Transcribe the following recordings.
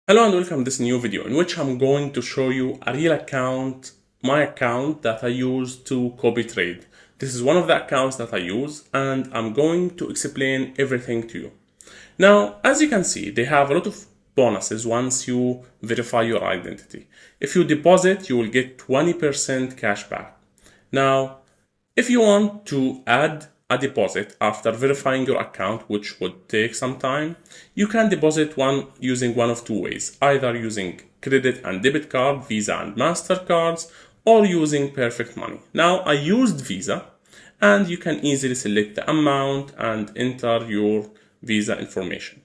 Hello and welcome to this new video in which I'm going to show you a real account, my account that I use to copy trade. This is one of the accounts that I use and I'm going to explain everything to you. Now, as you can see, they have a lot of bonuses once you verify your identity. If you deposit, you will get 20% cash back. Now, if you want to add a deposit after verifying your account, which would take some time, you can deposit using one of two ways, either using credit and debit card, Visa and MasterCards, or using Perfect Money. Now, I used Visa, and you can easily select the amount and enter your Visa information.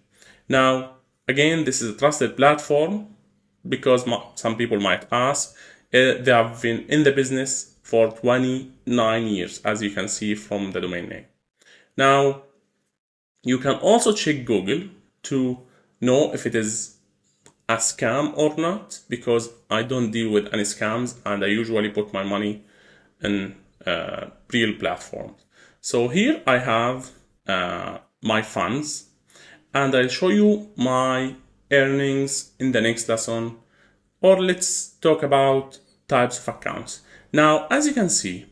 Now, again, this is a trusted platform because some people might ask, they have been in the business for 29 years, as you can see from the domain name. Now, you can also check Google to know if it is a scam or not, because I don't deal with any scams and I usually put my money in real platforms. So here I have my funds, and I'll show you my earnings in the next lesson, or let's talk about types of accounts. Now, as you can see,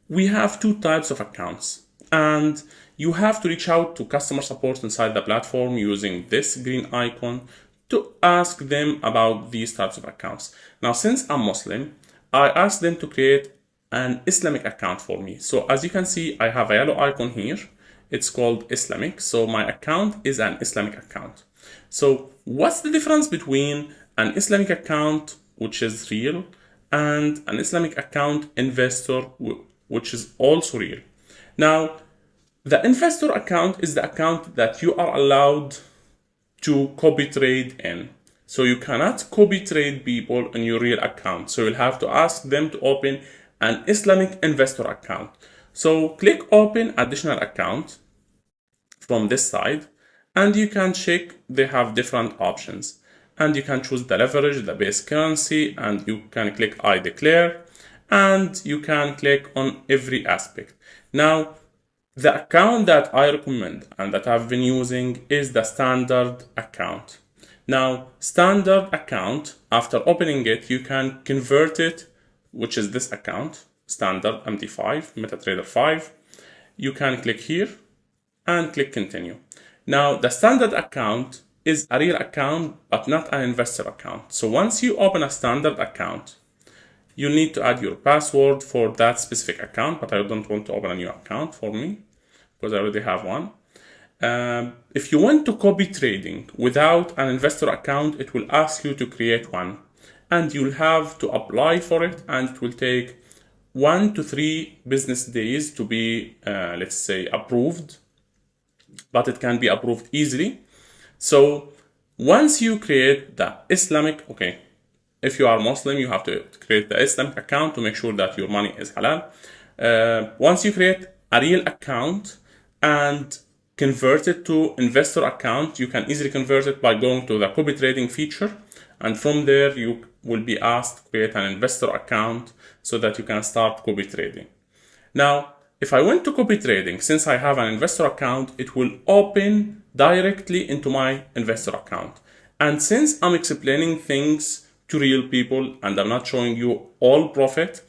we have two types of accounts, and you have to reach out to customer support inside the platform using this green icon to ask them about these types of accounts. Now, since I'm Muslim, I asked them to create an Islamic account for me. So as you can see, I have a yellow icon here. It's called Islamic. So my account is an Islamic account. So what's the difference between an Islamic account, which is real, and an Islamic account investor, which is also real? Now, the investor account is the account that you are allowed to copy trade in. So you cannot copy trade people in your real account. So you'll have to ask them to open an Islamic investor account. So click open additional account from this side, and you can check, they have different options. And you can choose the leverage, the base currency, and you can click I declare, and you can click on every aspect. Now, the account that I recommend and that I've been using is the standard account. Now, standard account, after opening it, you can convert it, which is this account, standard MT5, MetaTrader 5. You can click here and click continue. Now, the standard account is a real account, but not an investor account. So once you open a standard account, you need to add your password for that specific account, but I don't want to open a new account for me because I already have one. If you want to copy trading without an investor account, it will ask you to create one, and you'll have to apply for it, and it will take 1 to 3 business days to be, let's say, approved, but it can be approved easily. So once you create the Islamic, okay, if you are Muslim, you have to create the Islamic account to make sure that your money is halal. Once you create a real account and convert it to investor account, you can easily convert it by going to the copy trading feature, and from there you will be asked to create an investor account so that you can start copy trading. Now, if I went to copy trading, since I have an investor account, it will open directly into my investor account. And since I'm explaining things to real people and I'm not showing you all profit,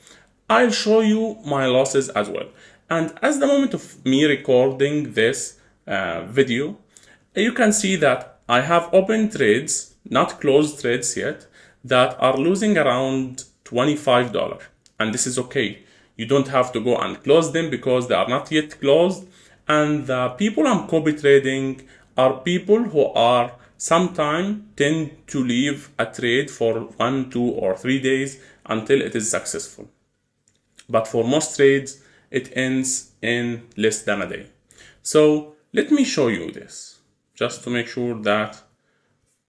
I'll show you my losses as well. And as the moment of me recording this video, you can see that I have open trades, not closed trades yet, that are losing around $25. And this is okay. You don't have to go and close them because they are not yet closed. And the people I'm copy trading are people who are sometimes tend to leave a trade for 1, 2, or 3 days until it is successful. But for most trades, it ends in less than a day. So let me show you this just to make sure that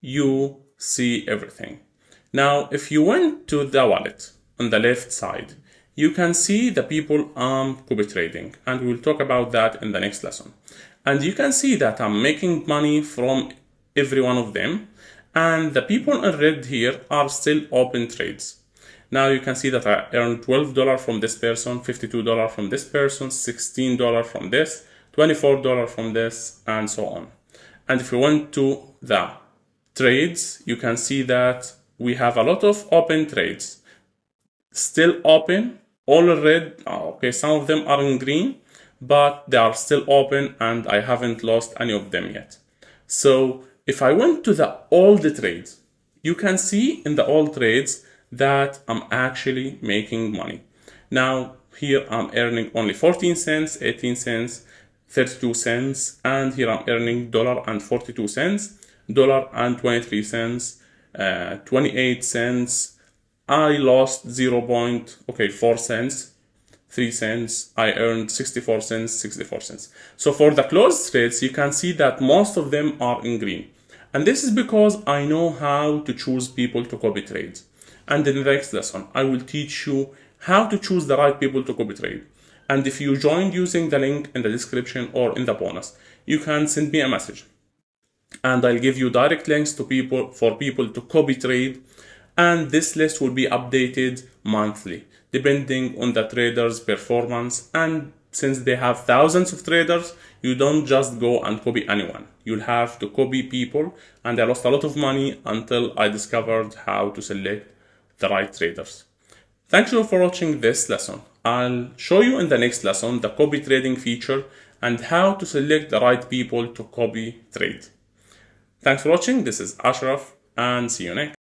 you see everything. Now, if you went to the wallet on the left side, you can see the people I'm copy trading, and we'll talk about that in the next lesson. And you can see that I'm making money from every one of them, and the people in red here are still open trades. Now you can see that I earned $12 from this person, $52 from this person, $16 from this, $24 from this, and so on. And if you went to the trades, you can see that we have a lot of open trades. Still open, all red. Okay, some of them are in green, but they are still open and I haven't lost any of them yet. So if I went to the old trades, you can see in the old trades that I'm actually making money. Now here I'm earning only 14 cents, 18 cents, 32 cents, and here I'm earning $1.42, $1.23, 28 cents. I lost 0.4 cents, 3 cents. I earned 64 cents, 64 cents. So for the closed trades, you can see that most of them are in green. And this is because I know how to choose people to copy trades. And in the next lesson, I will teach you how to choose the right people to copy trade. And if you joined using the link in the description or in the bonus, you can send me a message. And I'll give you direct links to people to copy trade. And this list will be updated monthly, depending on the trader's performance. And since they have thousands of traders, you don't just go and copy anyone. You'll have to copy people. And I lost a lot of money until I discovered how to select the right traders. Thank you for watching this lesson. I'll show you in the next lesson the copy trading feature and how to select the right people to copy trade. Thanks for watching. This is Ashraf and see you next.